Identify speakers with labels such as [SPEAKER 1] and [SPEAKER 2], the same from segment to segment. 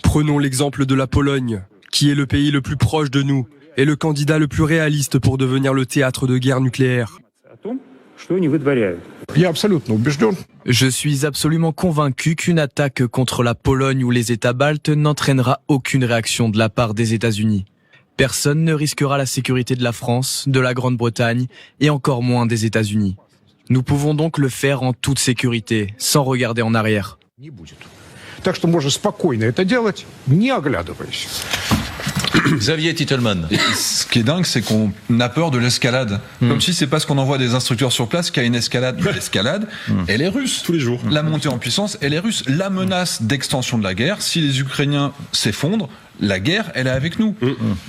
[SPEAKER 1] Prenons l'exemple de la Pologne, qui est le pays le plus proche de nous et le candidat le plus réaliste pour devenir le théâtre de guerre nucléaire.
[SPEAKER 2] Je suis absolument convaincu qu'une attaque contre la Pologne ou les États baltes n'entraînera aucune réaction de la part des États-Unis. Personne ne risquera la sécurité de la France, de la Grande-Bretagne et encore moins des États-Unis. Nous pouvons donc le faire en toute sécurité, sans regarder en arrière.
[SPEAKER 3] Xavier Titelman.
[SPEAKER 4] Ce qui est dingue, c'est qu'on a peur de l'escalade. Comme si c'est parce qu'on envoie des instructeurs sur place qu'il y a une escalade. L'escalade, elle est russe.
[SPEAKER 5] Tous les jours.
[SPEAKER 4] La montée en puissance, elle est russe. La menace d'extension de la guerre, si les Ukrainiens s'effondrent, la guerre, elle est avec nous.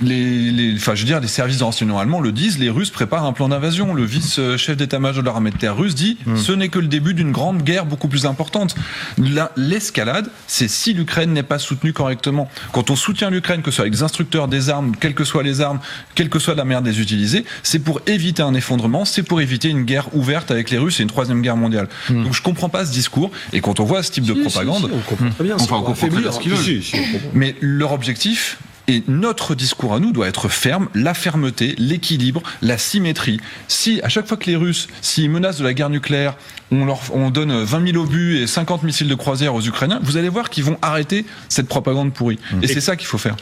[SPEAKER 4] Les services de renseignement allemands le disent, les Russes préparent un plan d'invasion. Le vice-chef d'état-major de l'armée de terre russe dit ce n'est que le début d'une grande guerre beaucoup plus importante. L'escalade, c'est si l'Ukraine n'est pas soutenue correctement. Quand on soutient l'Ukraine, que ce soit avec des instructeurs, des armes, quelles que soient les armes, quelle que soit la manière de les utiliser, c'est pour éviter un effondrement, c'est pour éviter une guerre ouverte avec les Russes et une troisième guerre mondiale. Donc je comprends pas ce discours. Et quand on voit ce type de propagande,
[SPEAKER 5] on comprend très bien.
[SPEAKER 4] on comprend très bien ce qu'ils veulent. Mais leur objectif, et notre discours à nous doit être ferme, la fermeté, l'équilibre, la symétrie. Si à chaque fois que les Russes, s'ils menacent de la guerre nucléaire, on donne 20 000 obus et 50 missiles de croisière aux Ukrainiens, vous allez voir qu'ils vont arrêter cette propagande pourrie. Et c'est ça qu'il faut faire.